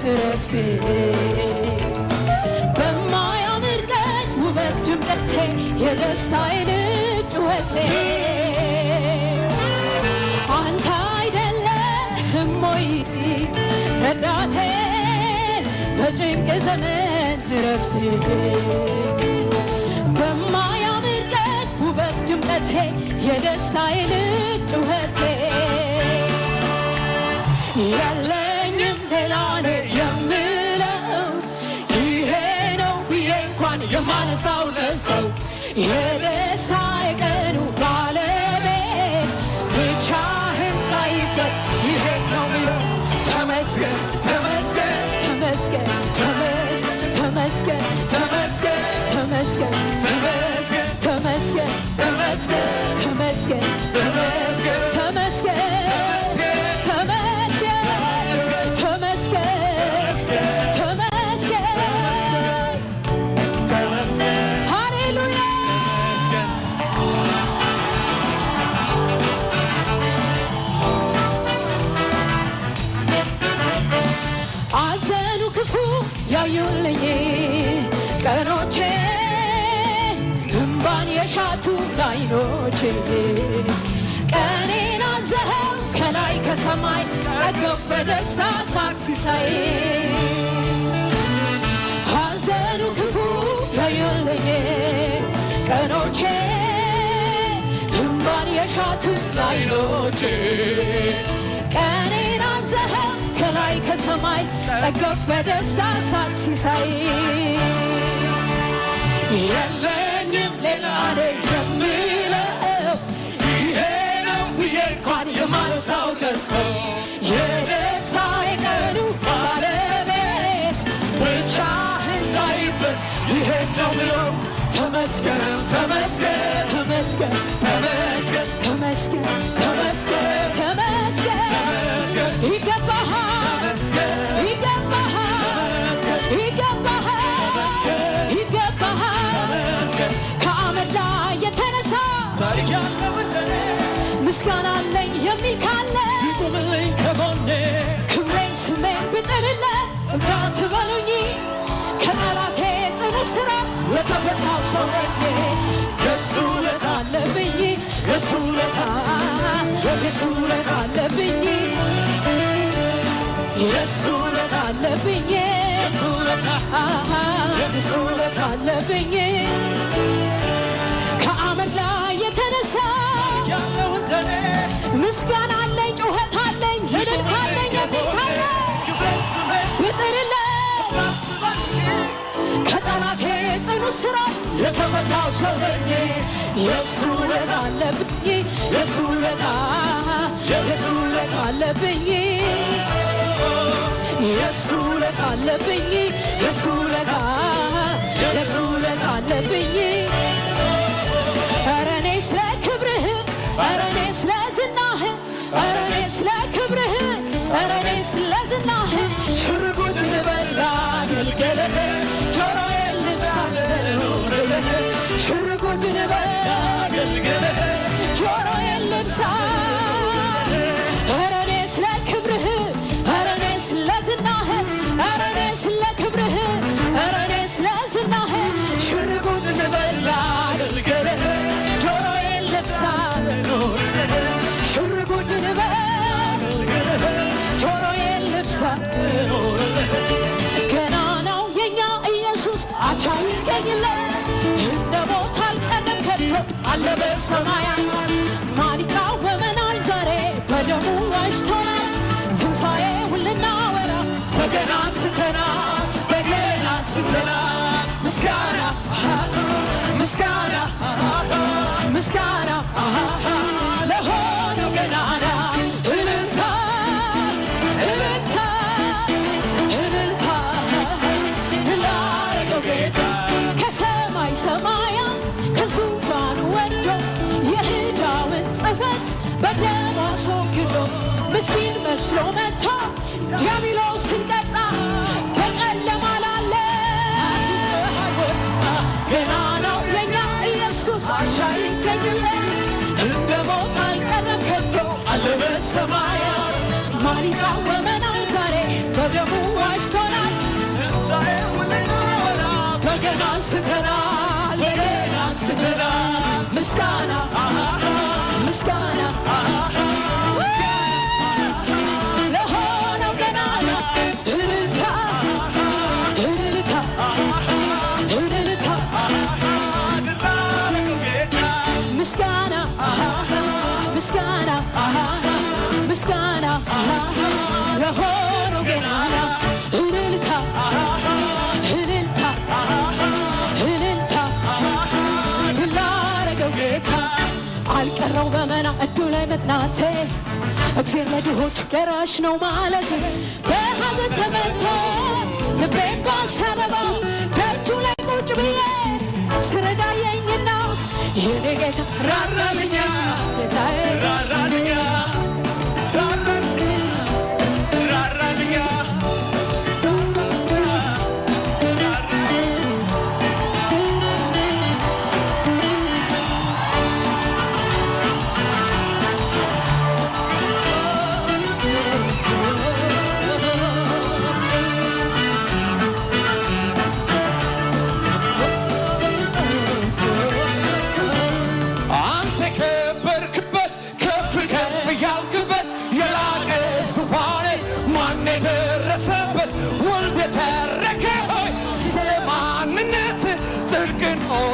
እረፍቴ በማያምር ቀን ውበት ድምቀቴ የደስታዬ ጩኸቴ አንተ አይደለህም ወይ ረዳቴ በጭንቅ ዘመን እረፍቴ በማያምር ቀን ውበት ድምቀቴ የደስታዬ ጩኸቴ የለኝም ሌላ ነው የምለው ይሄ ነው ብዬ እንኳን የማነሳው ለሰው የደስታዬ ቀኑ ባለቤት ብቻህን ታይበት ይሄ ነው ብለው ተመስገን ተመስገን ተመስገን ተመስገን ተመስገን ተመስገን ተመስገን ተመስገን ተመስገን ተመስገን ተመስገን ተመስገን ያዩልኝ ቀኖቼ እምባን የሻቱ አይኖቼ ቀኔን አዘኸው ከላይ ከሰማይ ጠገብ በደስታ ሳቅ ሲሳይ ሐዘኑ ክፉ ያዩልኝ ቀኖቼ እምባን የሻቱ አይኖቼ ቀኔን አዘኸው ከላይ ከሰማይ ጠገብ በደስታ ሳቅ ሲሳይ የለኝም ሌላ ነው የምለው ይሄ ነው ብዬ እንኳን የማነሳው ለሰው የደስታዬ ቀኑ ባለቤት ብቻህን ታይበት ይሄ ነው ብለው ተመስገን ተመስገን ተመስገን ተመስገን ተመስገን ተመስገን ተመስገን ይገባሃል ይገባሃል ይገባሃል ከአመድ ላይ የተነሳ ታሪክ ያለው እንደኔ ምስጋና አለኝ የሚል ካለ ይቁምልኝ ከጎኔ ክብሬን ስሜን ብጥልለት እንዳትበሉኝ ከጠላቴ ጽኑ ስራ ለተፈታው ሰው ነኝ የሱ ውለታ አለብኝ የሱ ውለታ አለብኝ የሱ ውለታ አለብኝ የሱ ውለታ አለብኝ ከአመድ ላይ የተነሳ ያለው እንደኔ ምስጋና አለኝ ጩኸት አለኝ እልልታ አለኝ የሚል ካለ ብጥልለት ከጠላቴ ጽኑ ስራ የተፈታው ሰው ነኝ የሱ ውለታ አለብኝ የሱ ውለታ አለብኝ የሱ ውለታ አለብኝ የሱ ውለታ አለብኝ ኧረ እኔ ስለ ክብርህ ኧረ እኔ ስለ ዝናህ ኧረ እኔ ስለ ክብርህ ኧረ እኔ ስለ ዝናህ ሽርጉድ ልበል ላገልግልህ ጆሮዬን ልብሳ ልኑርልህ ሽርጉድ ልበል ላገልግልህ ጆሮዬን ልብሳ ኧረ እኔ ስለ ክብርህ ኧረ እኔ ስለ ዝናህ ኧረ እኔ ስለ ክብርህ ኧረ እኔ ስለ ዝናህ ሽርጉድ ልበል ላገልግልህ ጆሮዬን ልብሳ ልኑርልህ ሽርጉድ ልበል ጆሮዬን ልብሳ ልኑርልህ ገና ነው የኛ ኢየሱስ አቻ ይገኝለት እንደ ሞት አልቀረም ከቶ አለ በሰማያት ማን ይቃወመናል ዛሬ በደሙ ዋጅቶናል ትንሣኤውን ልናወራ በገና አንስተናል በገና አንስተናል ምስጋና ምስጋና ምስጋና ለሆነው ገናና እልልታ እልልታ እልልታ ድል ላደረገው ጌታ ከሰማይ ሰማያት ከዙፋኑ ወርዶ የዕዳውን ጽሕፈት በደሙ አስወግዶ ምስኪን መስሎ መጥቶ ዲያብሎስን ቀጣ በጨለማ ላለ ገና ነው የኛ ኢየሱስ አሻ ይገኝለት እንደ ሞት አልቀረም ከቶ አለ በሰማያት ማን ይቃወመናል ዛሬ በደሙ ዋጅቶ በገና አንስተናል በገና አንስተናል ምስጋና ምስጋና ለሆነው ገናና እልልታ እልልታ እልልታ ምስጋና ምስጋና ምስጋና ለሆነው ገናና እልልታ እልልታ እልልታ ድል ላረገው ጌታ አልቀረው በመና እጁ ላይ መጥናቴ እግዚአብሔር ለድሆች ደራሽ ነው ማለት በሐዘን ተመቶ ልቤን ባሰረባ ደጁ ላይ ቁጭ ብዬ ስረዳየኝና የኔ ጌታ ራራልኛ ጌታዬ ራራልኛ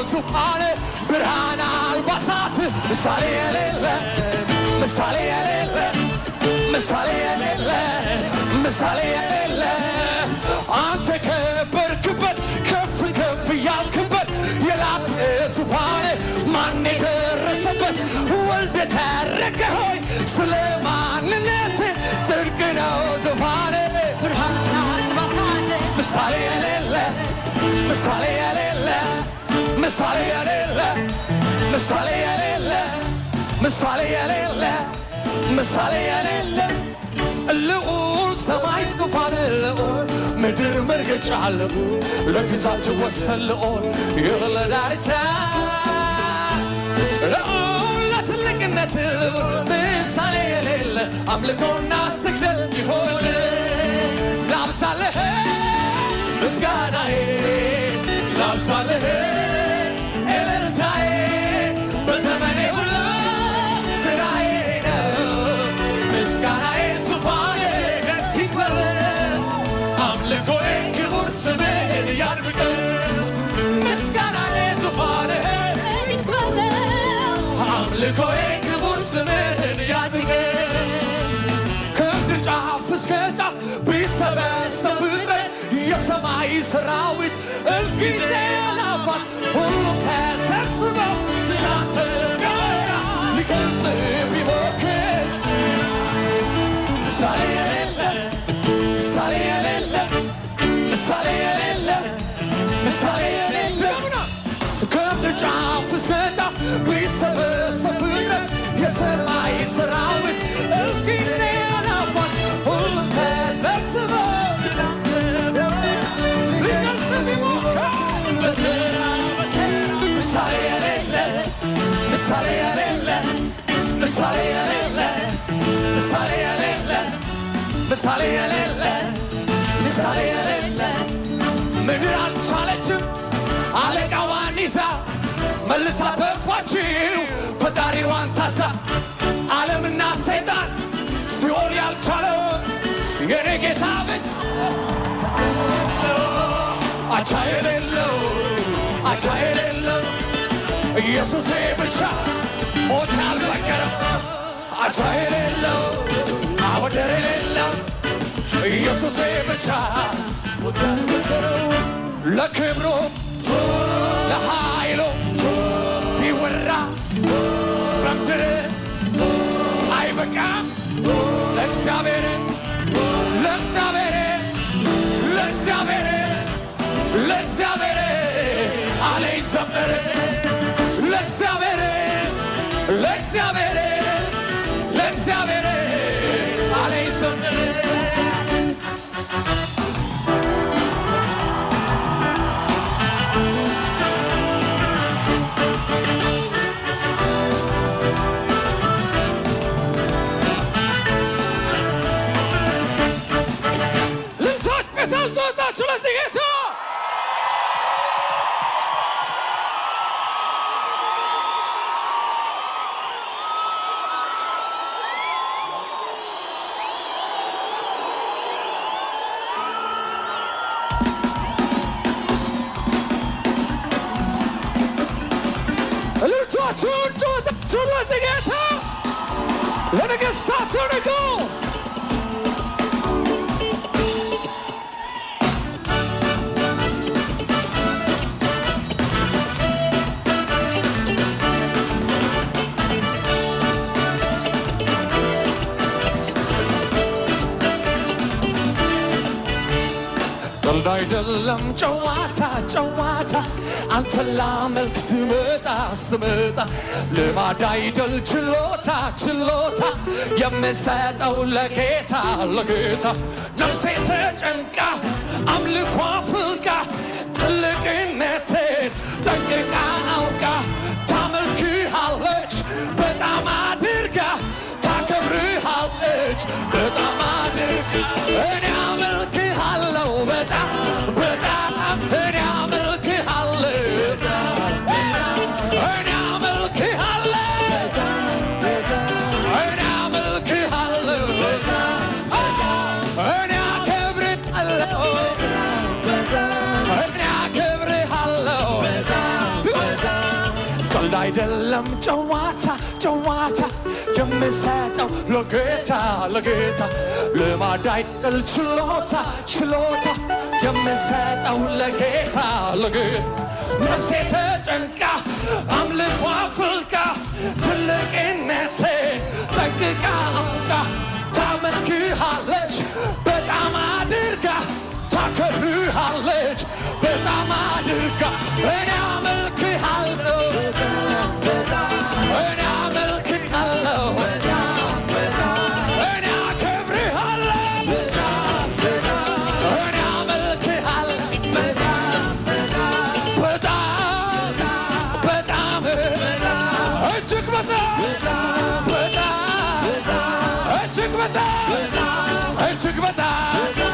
ዙፋን ብርሃን አልባሳት ምሳሌ የሌለ ምሳሌ የሌለ ምሳሌ የሌለ ምሳሌ የሌለ አንተ ከበርክበት ከፍ ከፍ ያልክበት የላቀ ዙፋን ማን የደረሰበት ወልደ ተረከ ሆይ ስለ ማንነት ጽድቅ ነው ዙፋን ብርሃን አልባሳት ምሳሌ የሌለ ምሳሌ የሌለ ምሳሌ የሌለ ምሳሌ የሌለ ምሳሌ የሌለ ምሳሌ የሌለ ልዑል ሰማይ ዙፋን ልዑል ምድር መርገጫ ልዑል ለግዛት ወሰን ልዑል የሌለ ዳርቻ ልዑል ለትልቅነት ልዑል ምሳሌ የሌለ አምልኮና ስግደት ይሆን ላብዛልህ ምስጋናዬ ላብዛልህ በዘመኔ ሁሉ ስራዬ ነው ምስጋናዬ ዙፋኔ ይክበር አምልኮዬ ክቡር ስምህን ያድምቅ ምስጋናዬ ዙፋኔ ይክበር አምልኮዬ ክቡር ስምህን ያድምቅ ከምድር ጫፍ እስከ ጫፍ ቢሰበሰብ ፍጥረት የሰማይ ሰራዊት እልፍ ጊዜ አላፋት ሁሉም ተሰብስበው ስላንተ ጋራ ሊገልጽ ቢሞክር ምሳሌ የሌለ ምሳሌ የሌለ ምሳሌ የሌለ ምሳሌ የሌለ ከምድር ጫፍ እስከ ጫፍ ቢሰበሰብ ፍጥረት የሰማይ ሰራዊት እልፍ ጊዜ አላፋት ሁሉም ተሰብስበው ስላንተ ሊገልጽ ቢሞክር ምሳሌ የሌለ ምሳሌ የሌለ ምሳሌ የሌለ ምሳሌ የሌለ ምሳሌ የሌለ ምሳሌ የሌለ ምድር አልቻለችም አለቃዋን ይዛ መልሳ ተፋችው ፈጣሪዋን ታዛ ዓለምና ሰይጣን ሲኦል ያልቻለውን የኔ ጌታ ብቻ አቻ የሌለው አቻ የሌለው ኢየሱሴ ብቻ ሞት ያልበገረው አቻ የሌለው ወደር የሌለው ኢየሱሴ ብቻ ሞት ያልበገረው ለክብሩ ለኃይሉ ቢወራ በምድር አይበቃም ለእግዚአብሔር ለእግዚአብሔር ለእግዚአብሔር ለእግዚአብሔር አለ ይዘመር ለእግዚአብሔር ለእግዚአብሔር ለእግዚአብሔር አለ ይዘመር ልብሳች ቤታል ዞታችሁ ለዚህ ጌታ ያላችሁን ጩኸታችሁን ለዚህ ጌታ ለነገሥታቱ ንጉሥ ቀልድ አይደለም ጨዋታ ጨዋታ አንተን ላመልክ ስመጣ ልማድ አይደል ችሎታ ችሎታ የምሰጠው ለጌታ ነፍሴ ተጨንቃ አምልኮ አፍልቃ ትልቅነትን ጠንቅቃ አውቃ ታመልክሃለች በጣም አድርጋ ታከብርሃለች በጣም አድርጋ እኔ አመልክሃለሁ በጣም እኔ አመልክሃለሁ እኔ አመልክሃለሁ እኔ አከብርሃለሁ እኔ አከብርሃለሁ ቀልድ አይደለም ጨዋታ ጨዋታ የምሰጠው ለጌታ ልማድ አይደል ችሎታ የምሰጠው ለጌታ ነፍሴ ተጨንቃ አምልኮ አፍልቃ ትልቅነትን ጠንቅቃ አውቃ ታመልክሃለች በጣም አድርጋ ታከብርሃለች በጣም አድርጋ እኔ አመልክሃለሁ እኔ አመልክሃለሁ እኔ አከብርሃለሁ እኔ አመልክሃለሁ በጣም እጅግ በጣም እጅግ በጣም